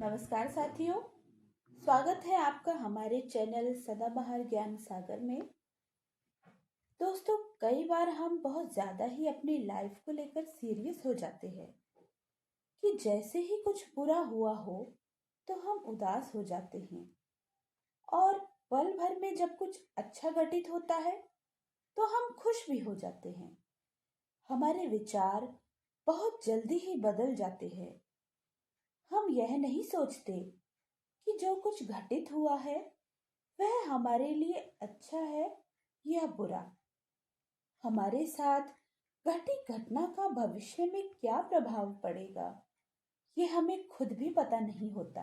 नमस्कार साथियों। स्वागत है आपका हमारे चैनल सदाबहार ज्ञान सागर में। दोस्तों, कई बार हम बहुत ज़्यादा ही अपनी लाइफ को लेकर सीरियस हो जाते हैं कि जैसे ही कुछ बुरा हुआ हो तो हम उदास हो जाते हैं, और पल भर में जब कुछ अच्छा घटित होता है तो हम खुश भी हो जाते हैं। हमारे विचार बहुत जल्दी ही बदल जाते हैं। हम यह नहीं सोचते कि जो कुछ घटित हुआ है वह हमारे लिए अच्छा है या बुरा। हमारे साथ घटी घटना का भविष्य में क्या प्रभाव पड़ेगा, ये हमें खुद भी पता नहीं होता।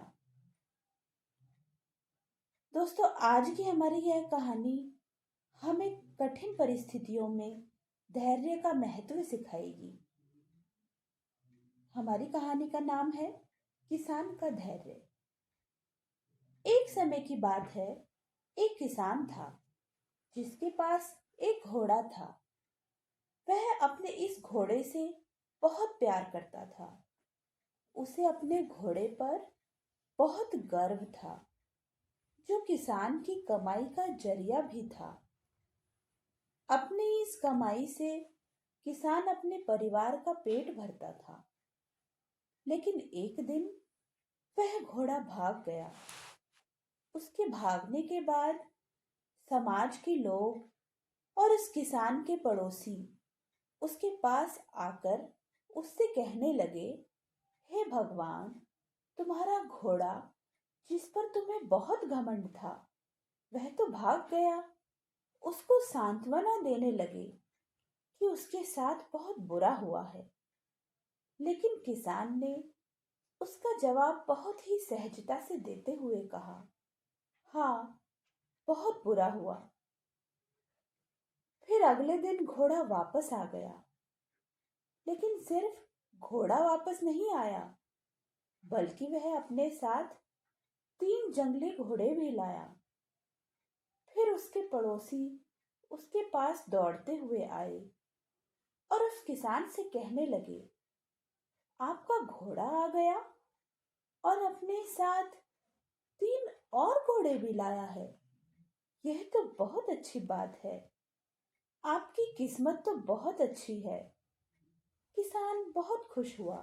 दोस्तों, आज की हमारी यह कहानी हमें कठिन परिस्थितियों में धैर्य का महत्व सिखाएगी। हमारी कहानी का नाम है किसान का धैर्य। एक समय की बात है, एक किसान था जिसके पास एक घोड़ा था। वह अपने इस घोड़े से बहुत प्यार करता था। उसे अपने घोड़े पर बहुत गर्व था, जो किसान की कमाई का जरिया भी था। अपनी इस कमाई से किसान अपने परिवार का पेट भरता था। लेकिन एक दिन वह घोड़ा भाग गया। उसके भागने के बाद समाज के लोग और उस किसान के पड़ोसी उसके पास आकर उससे कहने लगे, हे भगवान, तुम्हारा घोड़ा जिस पर तुम्हें बहुत घमंड था वह तो भाग गया। उसको सांत्वना देने लगे कि उसके साथ बहुत बुरा हुआ है। लेकिन किसान ने उसका जवाब बहुत ही सहजता से देते हुए कहा, हाँ, बहुत बुरा हुआ। फिर अगले दिन घोड़ा वापस आ गया। लेकिन सिर्फ घोड़ा वापस नहीं आया, बल्कि वह अपने साथ 3 जंगली घोड़े भी लाया। फिर उसके पड़ोसी उसके पास दौड़ते हुए आए और उस किसान से कहने लगे, आपका घोड़ा आ गया और अपने साथ 3 और घोड़े भी लाया है। यह तो बहुत अच्छी बात है। आपकी किस्मत तो बहुत अच्छी है। किसान बहुत खुश हुआ,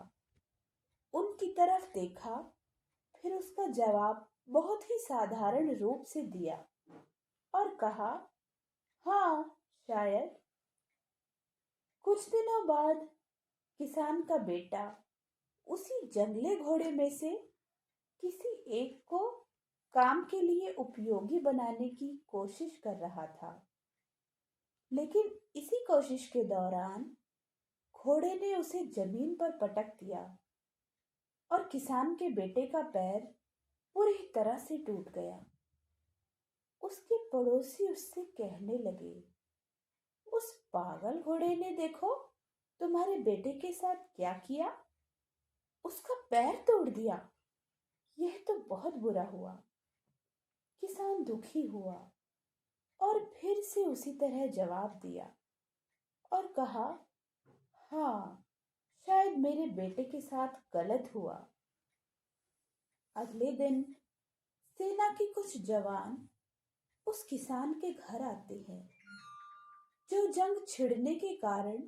उनकी तरफ देखा, फिर उसका जवाब बहुत ही साधारण रूप से दिया और कहा, हाँ, शायद। कुछ दिनों बाद किसान का बेटा उसी जंगली घोड़े में से किसी एक को काम के लिए उपयोगी बनाने की कोशिश कर रहा था। लेकिन इसी कोशिश के दौरान घोड़े ने उसे जमीन पर पटक दिया और किसान के बेटे का पैर पूरी तरह से टूट गया। उसके पड़ोसी उससे कहने लगे, उस पागल घोड़े ने देखो तुम्हारे बेटे के साथ क्या किया, उसका पैर तोड़ दिया। यह तो बहुत बुरा हुआ। किसान दुखी हुआ और फिर से उसी तरह जवाब दिया और कहा, हाँ, शायद मेरे बेटे के साथ गलत हुआ। अगले दिन सेना के कुछ जवान उस किसान के घर आते हैं, जो जंग छिड़ने के कारण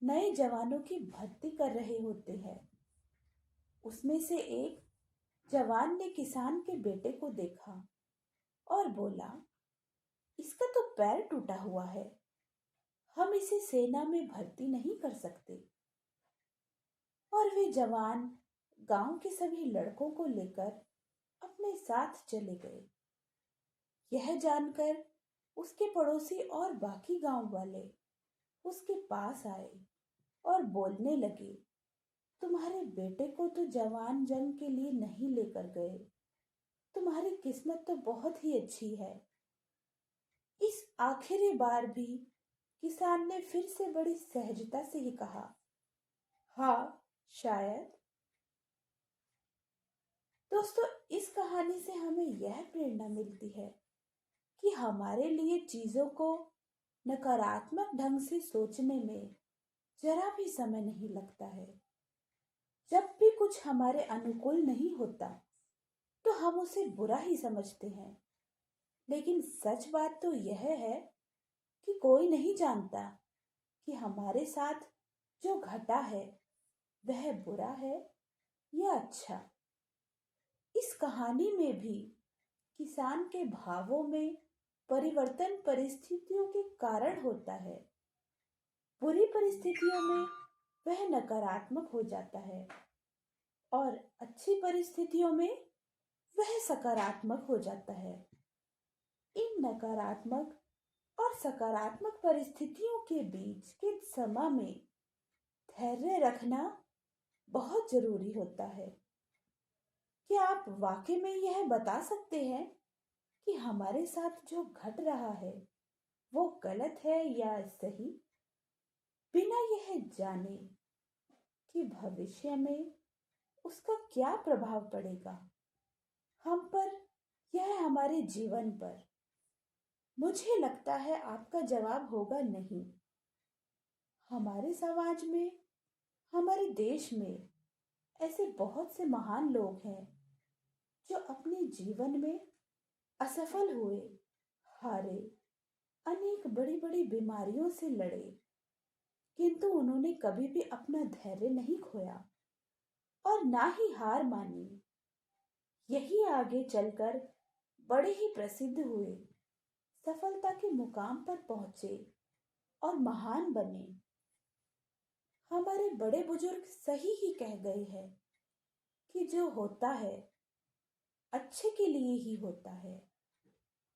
नए जवानों की भर्ती कर रहे होते हैं। उसमें से एक जवान ने किसान के बेटे को देखा और बोला, इसका तो पैर टूटा हुआ है, हम इसे सेना में भर्ती नहीं कर सकते। और वे जवान गांव के सभी लड़कों को लेकर अपने साथ चले गए। यह जानकर उसके पड़ोसी और बाकी गांव वाले उसके पास आए और बोलने लगे, तुम्हारे बेटे को तो जवान जंग के लिए नहीं लेकर गए। तुम्हारी किस्मत तो बहुत ही अच्छी है। इस आखिरी बार भी किसान ने फिर से बड़ी सहजता से ही कहा, हाँ, शायद। दोस्तों, इस कहानी से हमें यह प्रेरणा मिलती है कि हमारे लिए चीजों को नकारात्मक ढंग से सोचने में जरा भी समय नहीं लगता है। जब भी कुछ हमारे अनुकूल नहीं होता तो हम उसे बुरा ही समझते हैं। लेकिन सच बात तो यह है कि कोई नहीं जानता कि हमारे साथ जो घटा है वह बुरा है या अच्छा। इस कहानी में भी किसान के भावों में परिवर्तन परिस्थितियों के कारण होता है। बुरी परिस्थितियों में वह नकारात्मक हो जाता है और अच्छी परिस्थितियों में वह सकारात्मक हो जाता है। इन नकारात्मक और सकारात्मक परिस्थितियों के बीच के समय में धैर्य रखना बहुत जरूरी होता है। क्या आप वाकई में यह बता सकते हैं कि हमारे साथ जो घट रहा है वो गलत है या सही, बिना यह जाने कि भविष्य में उसका क्या प्रभाव पड़ेगा हम पर, यह हमारे जीवन पर? मुझे लगता है आपका जवाब होगा नहीं। हमारे समाज में, हमारे देश में ऐसे बहुत से महान लोग हैं जो अपने जीवन में असफल हुए, हारे, अनेक बड़ी बड़ी बीमारियों से लड़े, किंतु उन्होंने कभी भी अपना धैर्य नहीं खोया और ना ही हार मानी। यही आगे चलकर बड़े ही प्रसिद्ध हुए, सफलता के मुकाम पर पहुंचे और महान बने। हमारे बड़े बुजुर्ग सही ही कह गए हैं कि जो होता है अच्छे के लिए ही होता है।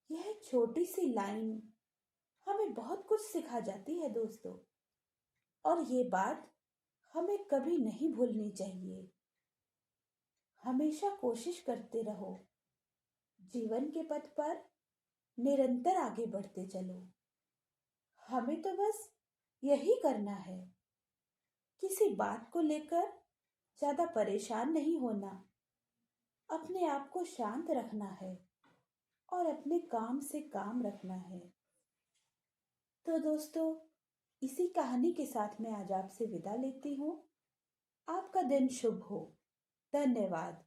यह छोटी सी लाइन हमें बहुत कुछ सिखा जाती है दोस्तों, और ये बात हमें कभी नहीं भूलनी चाहिए। हमेशा कोशिश करते रहो, जीवन के पथ पर निरंतर आगे बढ़ते चलो। हमें तो बस यही करना है, किसी बात को लेकर ज्यादा परेशान नहीं होना, अपने आप को शांत रखना है और अपने काम से काम रखना है। तो दोस्तों, इसी कहानी के साथ मैं आज आपसे विदा लेती हूँ। आपका दिन शुभ हो। धन्यवाद।